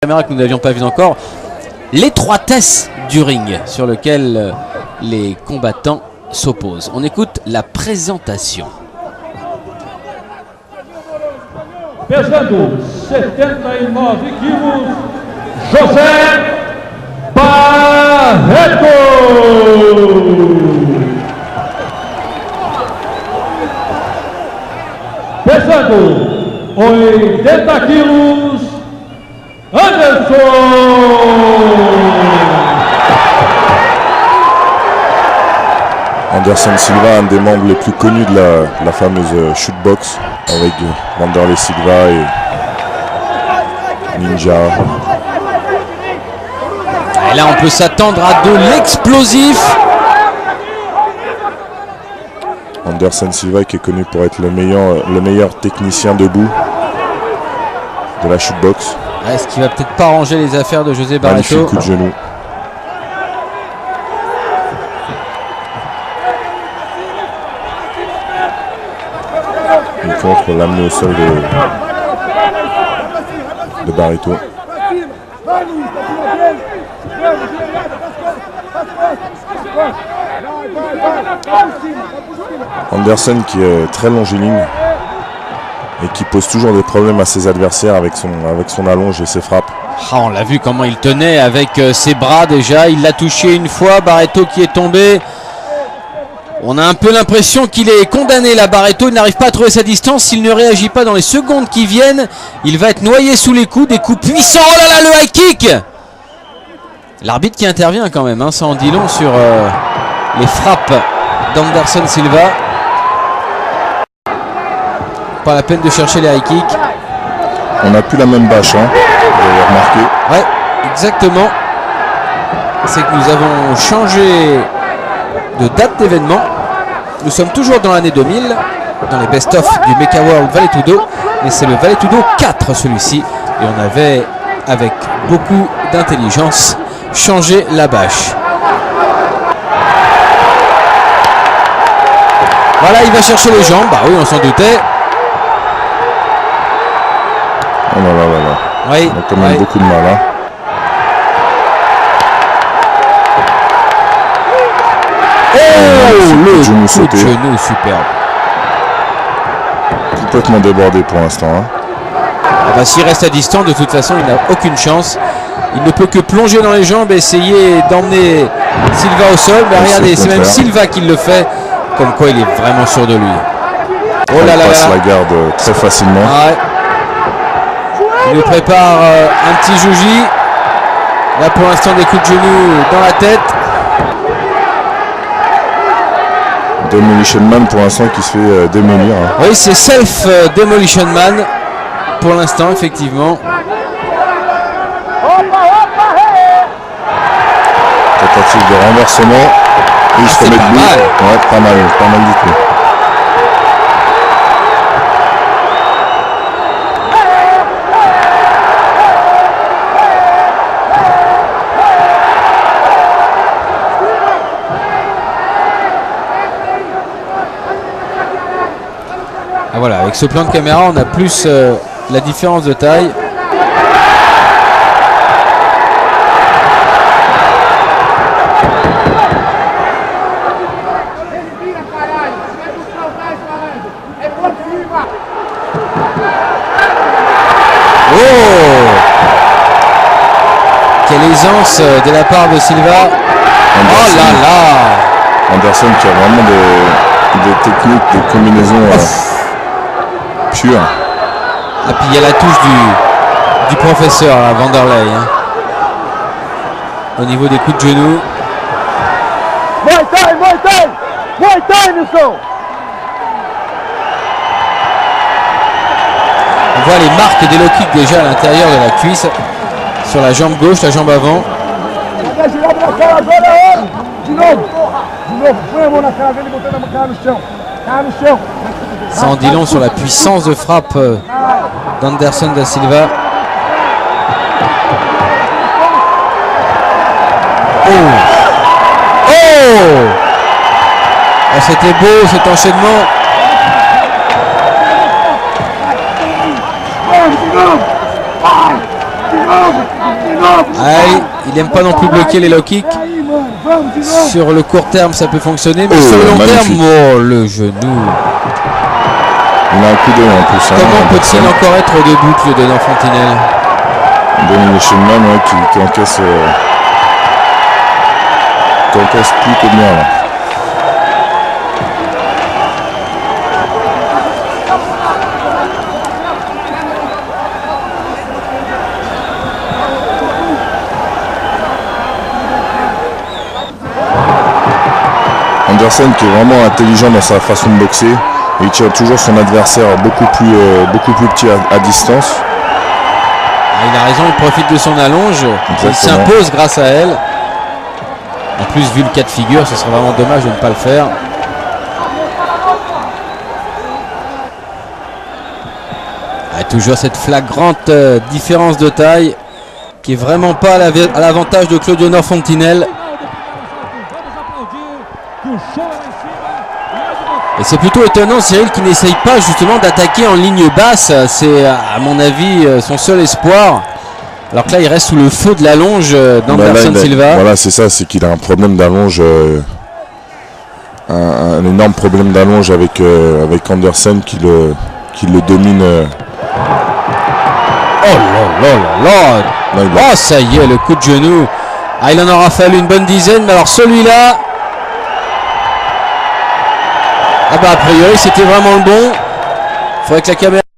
Caméra que nous n'avions pas vu encore, l'étroitesse du ring sur lequel les combattants s'opposent. On écoute la présentation. Pesando 79 quilos, José Barreto. Pesando 80 quilos, Anderson Silva, un des membres les plus connus de la fameuse shootbox avec Wanderlei Silva et Ninja. Et là on peut s'attendre à de l'explosif. Anderson Silva qui est connu pour être le meilleur technicien debout de la shootbox. Est-ce qu'il va peut-être pas arranger les affaires de José Barreto? Magnifique coup de genou. Il tente pour l'amener au sol de Barreto. Anderson qui est très longiligne et qui pose toujours des problèmes à ses adversaires avec son allonge et ses frappes. Ah, on l'a vu comment il tenait avec ses bras déjà, il l'a touché une fois, Barreto qui est tombé. On a un peu l'impression qu'il est condamné là, Barreto, il n'arrive pas à trouver sa distance, s'il ne réagit pas dans les secondes qui viennent, il va être noyé sous les coups, des coups puissants, oh là là, le high kick. L'arbitre qui intervient quand même, hein, ça en dit long sur les frappes d'Anderson Silva. Pas la peine de chercher les high kicks. On n'a plus la même bâche, hein, vous avez remarqué. Ouais, exactement. C'est que nous avons changé de date d'événement. Nous sommes toujours dans l'année 2000, dans les best-of du Mecha World Vale Tudo, mais c'est le Vale Tudo 4 celui-ci. Et on avait, avec beaucoup d'intelligence, changé la bâche. Voilà, il va chercher les jambes. Bah oui, on s'en doutait. Oh là là là là. Oui, on a quand même beaucoup de mal. Hein. Le genou sauté. Genou superbe. Complètement débordé pour l'instant. Hein. Ah bah, s'il reste à distance, de toute façon, il n'a aucune chance. Il ne peut que plonger dans les jambes et essayer d'emmener Silva au sol. Mais regardez, c'est même Silva qui le fait. Comme quoi, il est vraiment sûr de lui. Oh là là. Il passe la garde très facilement. Ah ouais. Il nous prépare un petit jouji. Là, pour l'instant, des coups de genoux dans la tête. Demolition Man pour l'instant qui se fait démolir. Hein. Oui, c'est Self Demolition Man pour l'instant, effectivement. Tentative de renversement. Et il se remet debout. Ouais, pas mal du tout. Ah, voilà, avec ce plan de caméra, on a plus la différence de taille. Oh! Quelle aisance de la part de Silva. Anderson, oh là là! Anderson qui a vraiment des techniques, des combinaisons pures. Ah, puis il y a la touche du professeur à Wanderlei. Hein. Au niveau des coups de genoux. Muay Thai, Nilson. On voit les marques des low kicks déjà à l'intérieur de la cuisse, sur la jambe gauche, la jambe avant. Ça en dit long sur la puissance de frappe d'Anderson da Silva. Oh! Oh, c'était beau cet enchaînement. Get up! Allez, il n'aime pas non plus bloquer les low kicks. Sur le court terme, ça peut fonctionner, mais sur le long terme, oh, le genou. Il a un coup d'œil en plus. Comment peut-il encore être debout, Lieutenant Fontinelle? Domination Man qui encaisse plutôt bien là. Anderson qui est vraiment intelligent dans sa façon de boxer et il tient toujours son adversaire beaucoup plus petit à distance. Il a raison, il profite de son allonge. Il s'impose grâce à elle. En plus, vu le cas de figure, ce serait vraiment dommage de ne pas le faire. Toujours cette flagrante différence de taille qui est vraiment pas à l'avantage de Claudio Fontinelle. Et c'est plutôt étonnant, Cyril, qui n'essaye pas justement d'attaquer en ligne basse. C'est à mon avis son seul espoir. Alors que là il reste sous le feu de l'allonge d'Anderson Silva. Voilà, c'est ça, c'est qu'il a un problème d'allonge, un énorme problème d'allonge avec Anderson qui le domine. Oh là là là là. Oh ça y est, le coup de genou. Ah, il en aura fallu une bonne dizaine, mais alors celui-là, ah bah a priori c'était vraiment le bon. Faudrait que la caméra